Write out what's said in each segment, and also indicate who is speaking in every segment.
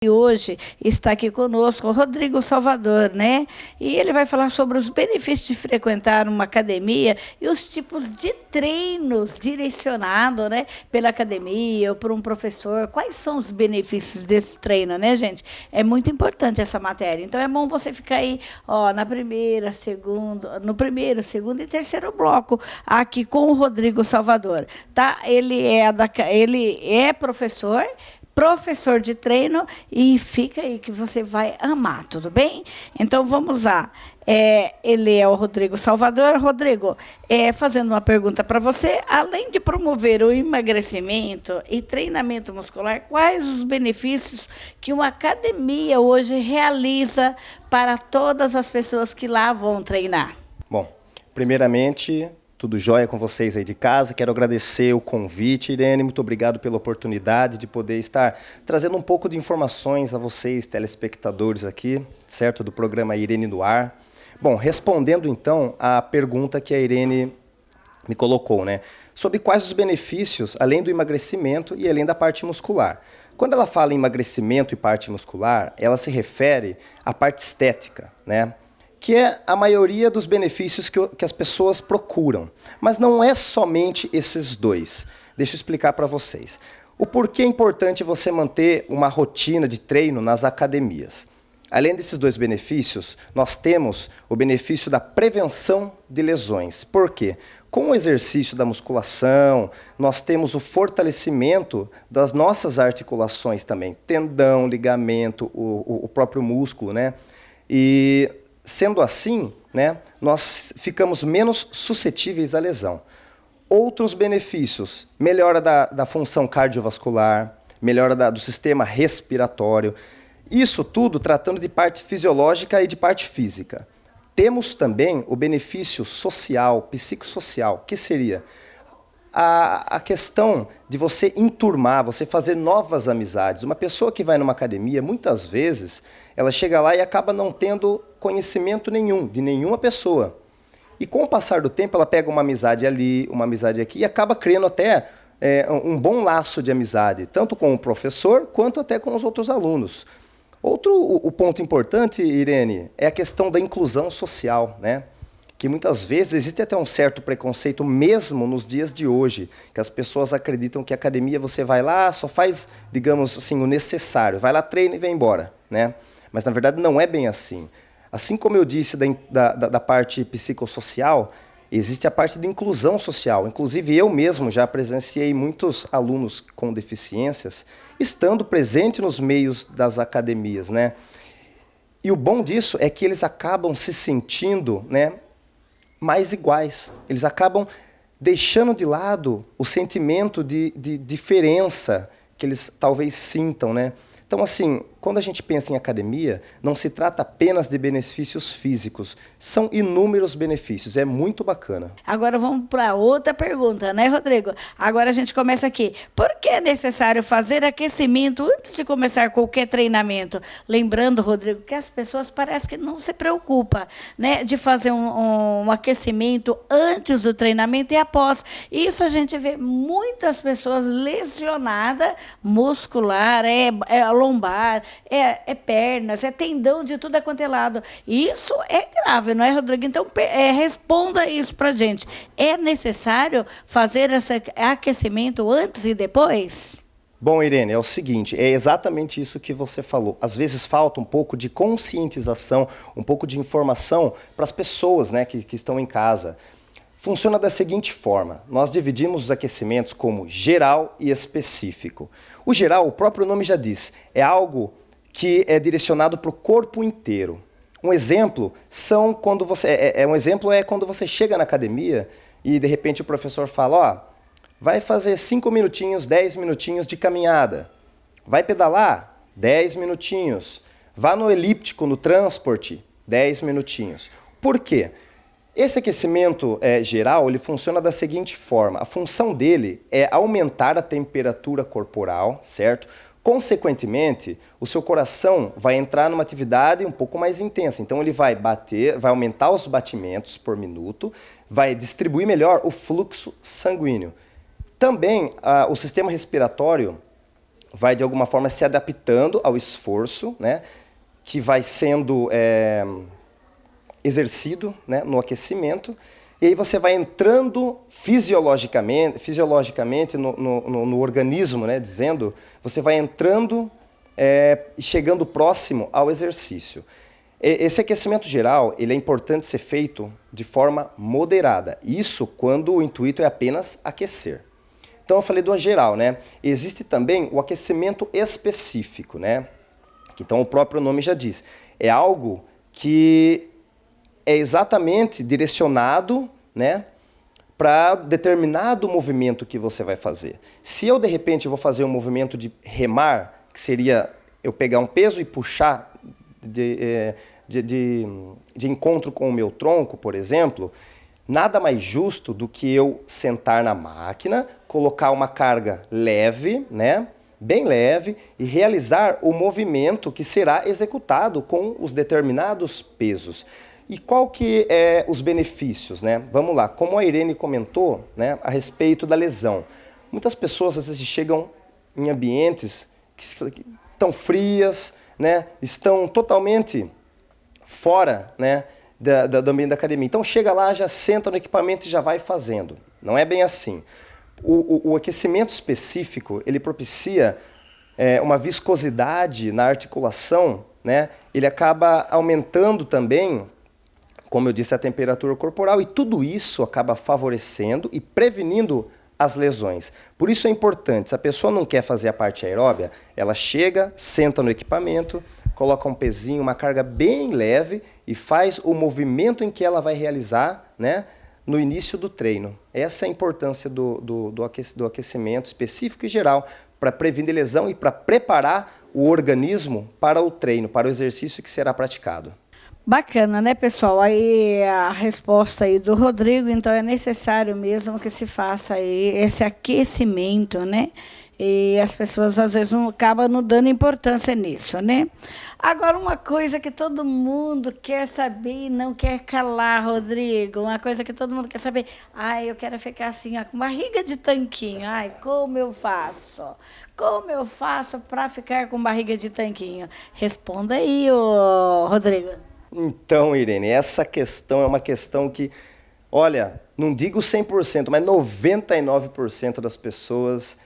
Speaker 1: E hoje está aqui conosco o Rodrigo Salvador, né? E ele vai falar sobre os benefícios de frequentar uma academia e os tipos de treinos direcionados, né, pela academia ou por um professor. Quais são os benefícios desse treino, né, gente? É muito importante essa matéria. Então é bom você ficar aí, ó, no primeiro, segundo e terceiro bloco aqui com o Rodrigo Salvador, tá? Ele é professor de treino, e fica aí que você vai amar, tudo bem? Então, vamos lá. Ele é o Rodrigo Salvador. Rodrigo, fazendo uma pergunta para você, além de promover o emagrecimento e treinamento muscular, quais os benefícios que uma academia hoje realiza para todas as pessoas que lá vão treinar?
Speaker 2: Bom, primeiramente, tudo jóia com vocês aí de casa. Quero agradecer o convite, Irene. Muito obrigado pela oportunidade de poder estar trazendo um pouco de informações a vocês, telespectadores aqui, certo? Do programa Irene no Ar. Bom, respondendo então à pergunta que a Irene me colocou, né? Sobre quais os benefícios, além do emagrecimento e além da parte muscular. Quando ela fala em emagrecimento e parte muscular, ela se refere à parte estética, né? Que é a maioria dos benefícios que as pessoas procuram. Mas não é somente esses dois. Deixa eu explicar para vocês. O porquê é importante você manter uma rotina de treino nas academias. Além desses dois benefícios, nós temos o benefício da prevenção de lesões. Por quê? Com o exercício da musculação, nós temos o fortalecimento das nossas articulações também. Tendão, ligamento, o próprio músculo, né? E sendo assim, né, nós ficamos menos suscetíveis à lesão. Outros benefícios: melhora da função cardiovascular, melhora do sistema respiratório. Isso tudo tratando de parte fisiológica e de parte física. Temos também o benefício social, psicossocial, que seria a questão de você enturmar, você fazer novas amizades. Uma pessoa que vai numa academia, muitas vezes, ela chega lá e acaba não tendo conhecimento nenhum, de nenhuma pessoa. E com o passar do tempo, ela pega uma amizade ali, uma amizade aqui, e acaba criando até um bom laço de amizade, tanto com o professor, quanto até com os outros alunos. O ponto importante, Irene, é a questão da inclusão social, né? Que muitas vezes existe até um certo preconceito, mesmo nos dias de hoje, que as pessoas acreditam que a academia você vai lá, só faz, digamos assim, o necessário, vai lá, treina e vem embora, né? Mas na verdade não é bem assim. Assim como eu disse da parte psicossocial, existe a parte de inclusão social. Inclusive eu mesmo já presenciei muitos alunos com deficiências estando presente nos meios das academias, né? E o bom disso é que eles acabam se sentindo, né, mais iguais. Eles acabam deixando de lado o sentimento de diferença que eles talvez sintam, né? Então, assim, quando a gente pensa em academia, não se trata apenas de benefícios físicos. São inúmeros benefícios. É muito bacana.
Speaker 1: Agora vamos para outra pergunta, né, Rodrigo? Agora a gente começa aqui. Por que é necessário fazer aquecimento antes de começar qualquer treinamento? Lembrando, Rodrigo, que as pessoas parecem que não se preocupam, né, de fazer um aquecimento antes do treinamento e após. Isso a gente vê muitas pessoas lesionadas, muscular, lombar, pernas, pernas, de tudo quanto é lado. Isso é grave, não é, Rodrigo? Então, responda isso para a gente. É necessário fazer esse aquecimento antes e depois?
Speaker 2: Bom, Irene, é o seguinte, é exatamente isso que você falou. Às vezes falta um pouco de conscientização, um pouco de informação para as pessoas, né, que estão em casa. Funciona da seguinte forma: nós dividimos os aquecimentos como geral e específico. O geral, o próprio nome já diz, é algo que é direcionado para o corpo inteiro. Um exemplo quando você chega na academia e de repente o professor fala, ó, vai fazer 5 minutinhos, 10 minutinhos de caminhada. Vai pedalar? 10 minutinhos. Vá no elíptico, no transporte? 10 minutinhos. Por quê? Esse aquecimento geral, ele funciona da seguinte forma. A função dele é aumentar a temperatura corporal, certo? Consequentemente, o seu coração vai entrar numa atividade um pouco mais intensa. Então, ele vai aumentar os batimentos por minuto, vai distribuir melhor o fluxo sanguíneo. Também, o sistema respiratório vai de alguma forma se adaptando ao esforço, né, que vai sendo exercido, né, no aquecimento, e aí você vai entrando fisiologicamente no organismo, né, dizendo, você vai entrando e chegando próximo ao exercício. Esse aquecimento geral, ele é importante ser feito de forma moderada. Isso quando o intuito é apenas aquecer. Então eu falei do geral, né? Existe também o aquecimento específico, né? Então o próprio nome já diz. É algo que é exatamente direcionado, né, para determinado movimento que você vai fazer. Se eu de repente vou fazer um movimento de remar, que seria eu pegar um peso e puxar de encontro com o meu tronco, por exemplo, nada mais justo do que eu sentar na máquina, colocar uma carga leve, né, bem leve, e realizar o movimento que será executado com os determinados pesos. E qual que é os benefícios, né? Vamos lá, como a Irene comentou, né, a respeito da lesão. Muitas pessoas às vezes chegam em ambientes que estão frias, né, estão totalmente fora, né, do ambiente da academia. Então chega lá, já senta no equipamento e já vai fazendo. Não é bem assim. O aquecimento específico, ele propicia uma viscosidade na articulação, né? Ele acaba aumentando também, como eu disse, a temperatura corporal, e tudo isso acaba favorecendo e prevenindo as lesões. Por isso é importante, se a pessoa não quer fazer a parte aeróbia, ela chega, senta no equipamento, coloca um pezinho, uma carga bem leve e faz o movimento em que ela vai realizar, né, no início do treino. Essa é a importância do aquecimento específico e geral, para prevenir lesão e para preparar o organismo para o treino, para o exercício que será praticado.
Speaker 1: Bacana, né, pessoal? Aí a resposta aí do Rodrigo, então é necessário mesmo que se faça aí esse aquecimento, né? E as pessoas às vezes acabam não dando importância nisso, né? Agora, uma coisa que todo mundo quer saber e não quer calar, Rodrigo, uma coisa que todo mundo quer saber. Ai, eu quero ficar assim, ó, com barriga de tanquinho. Ai, como eu faço? Como eu faço para ficar com barriga de tanquinho? Responda aí, ô, Rodrigo.
Speaker 2: Então, Irene, essa questão é uma questão que, olha, não digo 100%, mas 99% das pessoas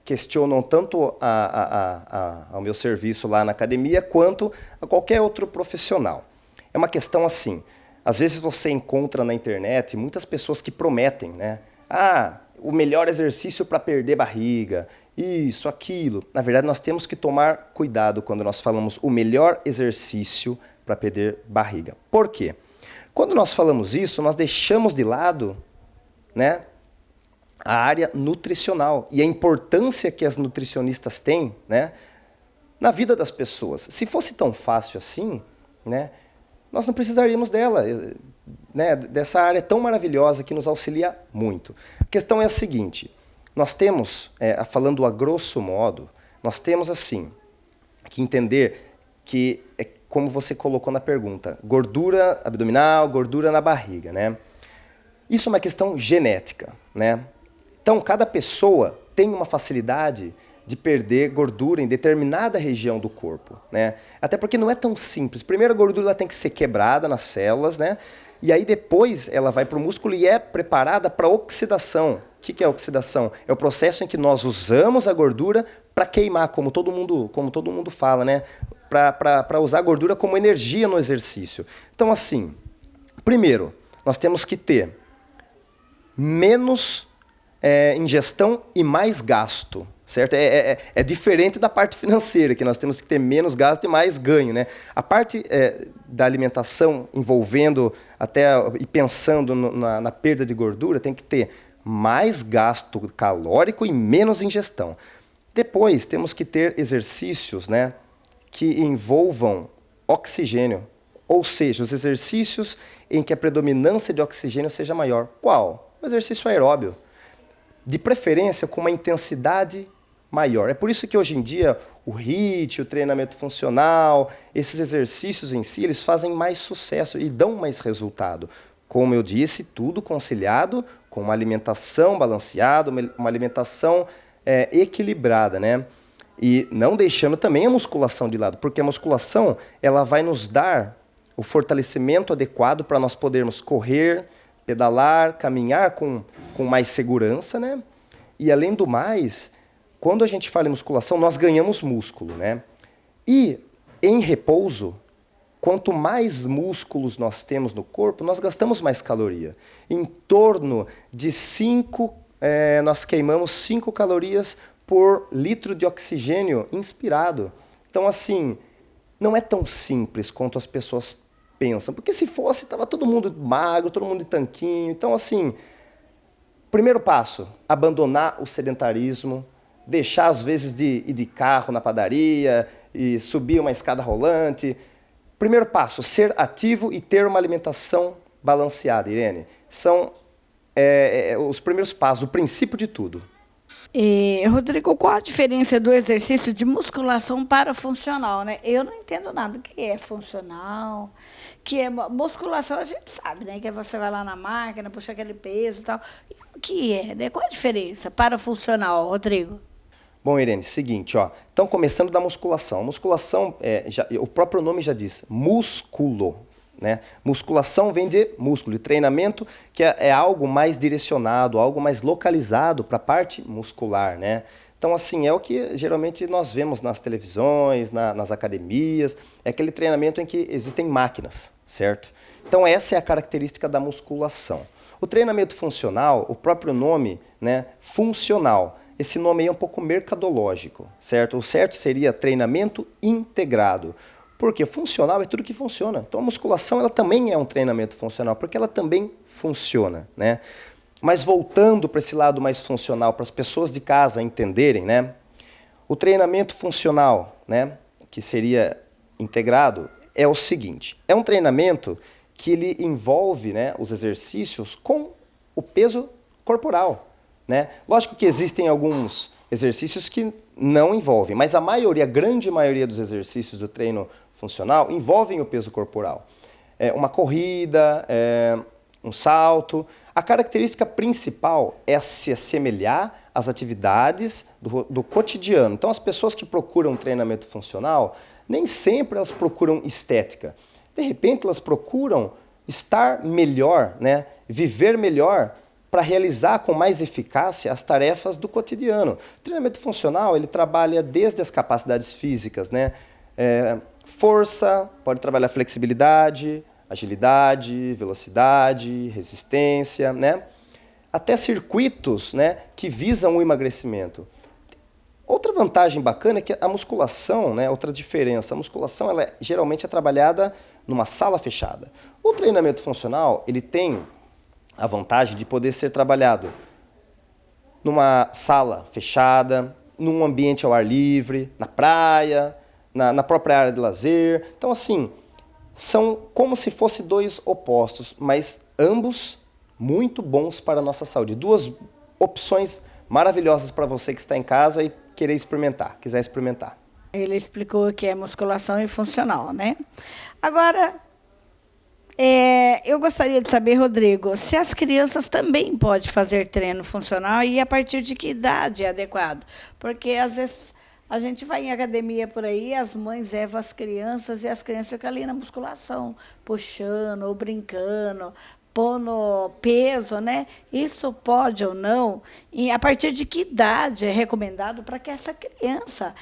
Speaker 2: questionam tanto ao meu serviço lá na academia quanto a qualquer outro profissional. É uma questão assim, às vezes você encontra na internet muitas pessoas que prometem, né? Ah, o melhor exercício para perder barriga, isso, aquilo. Na verdade, nós temos que tomar cuidado quando nós falamos o melhor exercício para perder barriga. Por quê? Quando nós falamos isso, nós deixamos de lado, né, a área nutricional e a importância que as nutricionistas têm, né, na vida das pessoas. Se fosse tão fácil assim, né, nós não precisaríamos dela, né, dessa área tão maravilhosa que nos auxilia muito. A questão é a seguinte, nós temos, falando a grosso modo, nós temos assim, que entender que, como você colocou na pergunta, gordura abdominal, gordura na barriga, né? Isso é uma questão genética, né? Então, cada pessoa tem uma facilidade de perder gordura em determinada região do corpo, né? Até porque não é tão simples. Primeiro, a gordura ela tem que ser quebrada nas células, né? E aí depois ela vai para o músculo e é preparada para oxidação. O que é oxidação? É o processo em que nós usamos a gordura para queimar, como todo mundo fala, né? Para usar a gordura como energia no exercício. Então, assim, primeiro, nós temos que ter menos ingestão e mais gasto, certo? É diferente da parte financeira, que nós temos que ter menos gasto e mais ganho, né? A parte da alimentação envolvendo até e pensando na perda de gordura tem que ter mais gasto calórico e menos ingestão. Depois temos que ter exercícios, né, que envolvam oxigênio, ou seja, os exercícios em que a predominância de oxigênio seja maior. Qual? O exercício aeróbio. De preferência com uma intensidade maior. É por isso que hoje em dia o HIIT, o treinamento funcional, esses exercícios em si, eles fazem mais sucesso e dão mais resultado. Como eu disse, tudo conciliado com uma alimentação balanceada, uma alimentação equilibrada, né? E não deixando também a musculação de lado, porque a musculação ela vai nos dar o fortalecimento adequado para nós podermos correr, pedalar, caminhar com mais segurança, né? E além do mais, quando a gente fala em musculação, nós ganhamos músculo, né? E em repouso, quanto mais músculos nós temos no corpo, nós gastamos mais caloria. Em torno de nós queimamos 5 calorias por litro de oxigênio inspirado. Então, assim, não é tão simples quanto as pessoas pensam. Porque se fosse, estava todo mundo magro, todo mundo de tanquinho. Então, assim, primeiro passo, abandonar o sedentarismo, deixar, às vezes, de ir de carro na padaria e subir uma escada rolante. Primeiro passo, ser ativo e ter uma alimentação balanceada, Irene. São os primeiros passos, o princípio de tudo.
Speaker 1: E, Rodrigo, qual a diferença do exercício de musculação para funcional, né? Eu não entendo nada. O que é funcional? Que é musculação, a gente sabe, né? Que você vai lá na máquina, puxa aquele peso e tal. E o que é, né? Qual a diferença para funcional, Rodrigo?
Speaker 2: Bom, Irene, seguinte, ó. Então, começando da musculação. Musculação, o próprio nome já diz, músculo. Né? Musculação vem de músculo, de treinamento, que é algo mais direcionado, algo mais localizado para a parte muscular. Né? Então, assim, é o que geralmente nós vemos nas televisões, nas academias, é aquele treinamento em que existem máquinas, certo? Então, essa é a característica da musculação. O treinamento funcional, o próprio nome, né, funcional, esse nome aí é um pouco mercadológico, certo? O certo seria treinamento integrado. Porque funcional é tudo que funciona. Então a musculação ela também é um treinamento funcional, porque ela também funciona, né? Mas voltando para esse lado mais funcional, para as pessoas de casa entenderem, né? O treinamento funcional, né, que seria integrado, é o seguinte: é um treinamento que ele envolve, né, os exercícios com o peso corporal, né? Lógico que existem alguns exercícios que não envolvem, mas a grande maioria dos exercícios do treino funcional envolvem o peso corporal. Uma corrida, um salto. A característica principal é se assemelhar às atividades do cotidiano. Então, as pessoas que procuram treinamento funcional, nem sempre elas procuram estética. De repente, elas procuram estar melhor, né? Viver melhor, para realizar com mais eficácia as tarefas do cotidiano. O treinamento funcional ele trabalha desde as capacidades físicas, né? Força, pode trabalhar flexibilidade, agilidade, velocidade, resistência, né? Até circuitos, né, que visam o emagrecimento. Outra vantagem bacana é que a musculação, né, outra diferença, a musculação ela geralmente é trabalhada numa sala fechada. O treinamento funcional ele tem a vantagem de poder ser trabalhado numa sala fechada, num ambiente ao ar livre, na praia, na própria área de lazer. Então, assim, são como se fossem dois opostos, mas ambos muito bons para a nossa saúde. Duas opções maravilhosas para você que está em casa e quiser experimentar.
Speaker 1: Ele explicou que é musculação e funcional, né? Agora, eu gostaria de saber, Rodrigo, se as crianças também podem fazer treino funcional e a partir de que idade é adequado? Porque, às vezes, a gente vai em academia por aí, as mães levam as crianças e as crianças ficam ali na musculação, puxando ou brincando, pondo peso, né? Isso pode ou não? E a partir de que idade é recomendado para que essa criança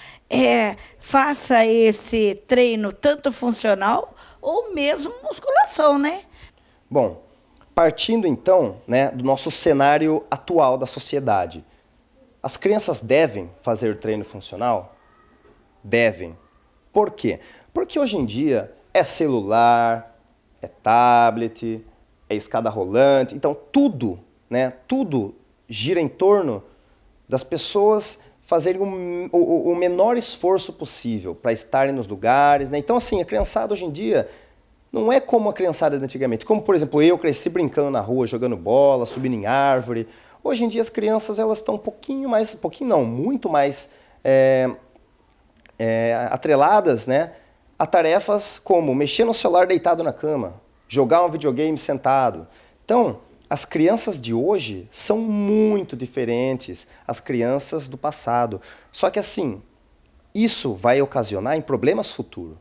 Speaker 1: faça esse treino tanto funcional ou mesmo musculação, né?
Speaker 2: Bom, partindo então, né, do nosso cenário atual da sociedade, as crianças devem fazer treino funcional? Devem. Por quê? Porque hoje em dia é celular, é tablet, é escada rolante, então tudo, né, tudo gira em torno das pessoas fazerem o menor esforço possível para estarem nos lugares, né? Então, assim, a criançada hoje em dia não é como a criançada de antigamente. Como, por exemplo, eu cresci brincando na rua, jogando bola, subindo em árvore. Hoje em dia as crianças elas estão muito mais atreladas, né, a tarefas como mexer no celular deitado na cama, jogar um videogame sentado. Então, as crianças de hoje são muito diferentes às crianças do passado. Só que assim, isso vai ocasionar em problemas futuros,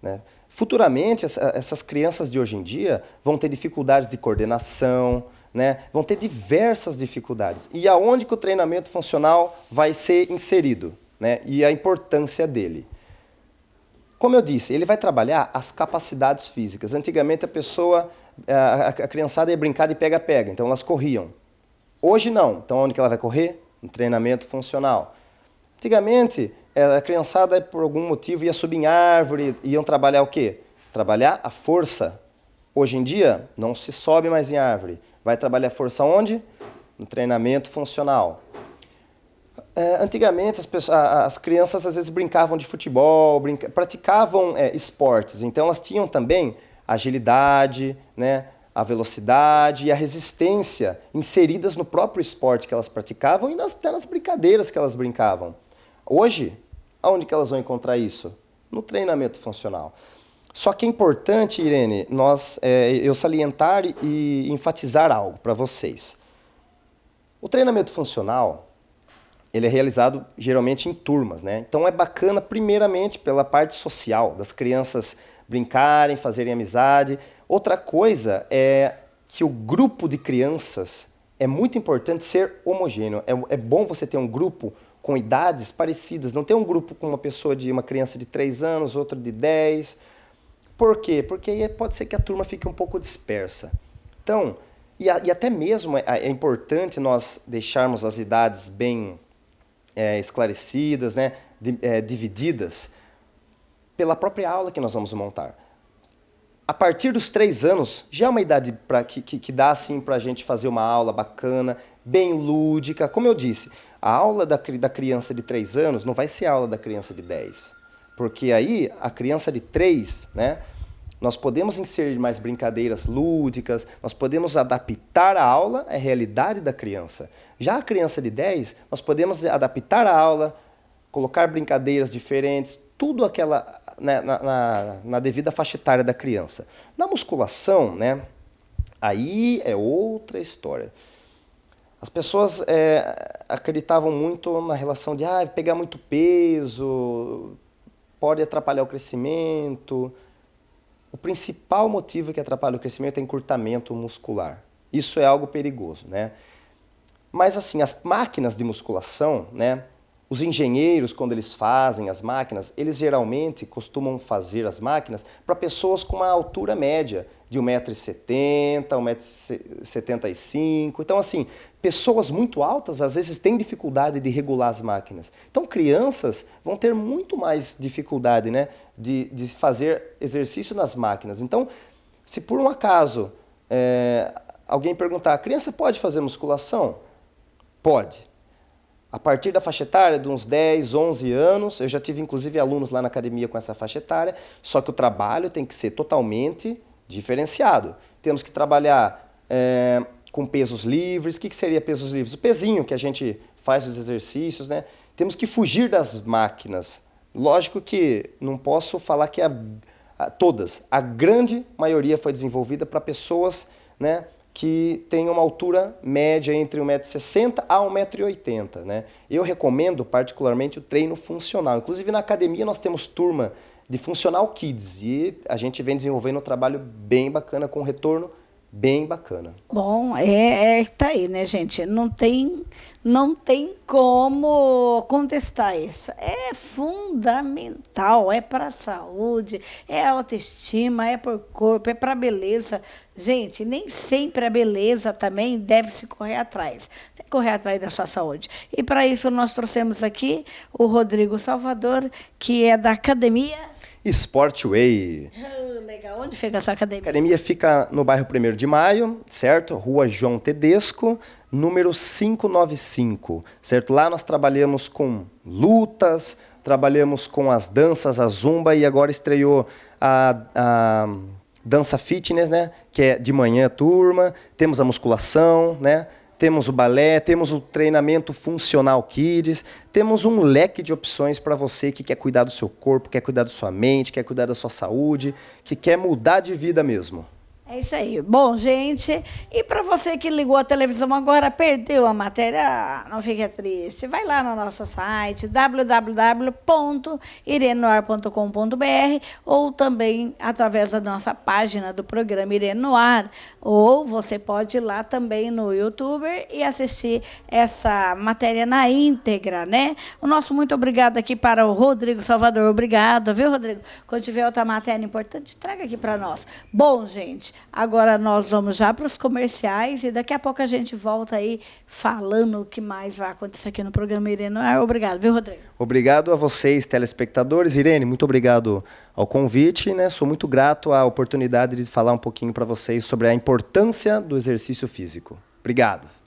Speaker 2: né? Futuramente, essas crianças de hoje em dia vão ter dificuldades de coordenação, né? Vão ter diversas dificuldades. E aonde que o treinamento funcional vai ser inserido, né? E a importância dele. Como eu disse, ele vai trabalhar as capacidades físicas. Antigamente a criançada ia brincar de pega-pega, então elas corriam. Hoje não. Então onde que ela vai correr? No treinamento funcional. Antigamente, a criançada, por algum motivo, ia subir em árvore, iam trabalhar o quê? Trabalhar a força. Hoje em dia, não se sobe mais em árvore. Vai trabalhar a força onde? No treinamento funcional. Antigamente, as crianças às vezes brincavam de futebol, praticavam esportes. Então, elas tinham também a agilidade, né, a velocidade e a resistência inseridas no próprio esporte que elas praticavam e até nas brincadeiras que elas brincavam. Hoje, aonde que elas vão encontrar isso? No treinamento funcional. Só que é importante, Irene, eu salientar e enfatizar algo para vocês. O treinamento funcional, ele é realizado geralmente em turmas, né? Então é bacana, primeiramente, pela parte social, das crianças brincarem, fazerem amizade. Outra coisa é que o grupo de crianças é muito importante ser homogêneo. É bom você ter um grupo com idades parecidas, não ter um grupo com uma criança de 3 anos, outra de 10. Por quê? Porque aí pode ser que a turma fique um pouco dispersa. Então, e até mesmo é importante nós deixarmos as idades bem esclarecidas, né, divididas, pela própria aula que nós vamos montar. A partir dos 3 anos, já é uma idade que dá assim, para a gente fazer uma aula bacana, bem lúdica. Como eu disse, a aula da criança de 3 anos não vai ser a aula da criança de 10. Porque aí, a criança de 3, né, nós podemos inserir mais brincadeiras lúdicas, nós podemos adaptar a aula à realidade da criança. Já a criança de 10, nós podemos adaptar a aula, colocar brincadeiras diferentes, tudo aquela na devida faixa etária da criança. Na musculação, né, aí é outra história. As pessoas acreditavam muito na relação de pegar muito peso, pode atrapalhar o crescimento. O principal motivo que atrapalha o crescimento é encurtamento muscular. Isso é algo perigoso, né? Mas assim, as máquinas de musculação, né? Os engenheiros, quando eles fazem as máquinas, eles geralmente costumam fazer as máquinas para pessoas com uma altura média de 1,70 m, 1,75 m. Então, assim, pessoas muito altas, às vezes, têm dificuldade de regular as máquinas. Então, crianças vão ter muito mais dificuldade, né, de fazer exercício nas máquinas. Então, se por um acaso alguém perguntar, a criança pode fazer musculação? Pode. A partir da faixa etária de uns 10, 11 anos, eu já tive inclusive alunos lá na academia com essa faixa etária, só que o trabalho tem que ser totalmente diferenciado. Temos que trabalhar com pesos livres. O que seria pesos livres? O pezinho que a gente faz os exercícios, né? Temos que fugir das máquinas. Lógico que não posso falar que todas. A grande maioria foi desenvolvida para pessoas, né, que tem uma altura média entre 1,60 m a 1,80 m, né? Eu recomendo particularmente o treino funcional. Inclusive na academia nós temos turma de Funcional Kids e a gente vem desenvolvendo um trabalho bem bacana, com um retorno bem bacana.
Speaker 1: Bom, tá aí, né, gente? Não tem como contestar isso. É fundamental, é para a saúde, é autoestima, é para o corpo, é para a beleza. Gente, nem sempre a beleza também deve se correr atrás. Tem que correr atrás da sua saúde. E para isso nós trouxemos aqui o Rodrigo Salvador, que é da academia
Speaker 2: Sportway.
Speaker 1: Legal. Onde fica essa academia?
Speaker 2: A academia fica no bairro 1º de Maio, certo? Rua João Tedesco, número 595, certo? Lá nós trabalhamos com lutas, trabalhamos com as danças, a zumba, e agora estreou a dança fitness, né? Que é de manhã turma, temos a musculação, né? Temos o balé, temos o treinamento funcional Kids, temos um leque de opções para você que quer cuidar do seu corpo, quer cuidar da sua mente, quer cuidar da sua saúde, que quer mudar de vida mesmo.
Speaker 1: É isso aí. Bom, gente, e para você que ligou a televisão agora, perdeu a matéria, não fique triste. Vai lá no nosso site, www.irenenoar.com.br, ou também através da nossa página do programa Irene no Ar, ou você pode ir lá também no YouTube e assistir essa matéria na íntegra, né? O nosso muito obrigado aqui para o Rodrigo Salvador. Obrigado, viu, Rodrigo? Quando tiver outra matéria importante, traga aqui para nós. Bom, gente, agora nós vamos já para os comerciais e daqui a pouco a gente volta aí falando o que mais vai acontecer aqui no programa Irene no Ar. Obrigado, viu, Rodrigo?
Speaker 2: Obrigado a vocês, telespectadores. Irene, muito obrigado ao convite, né? Sou muito grato à oportunidade de falar um pouquinho para vocês sobre a importância do exercício físico. Obrigado.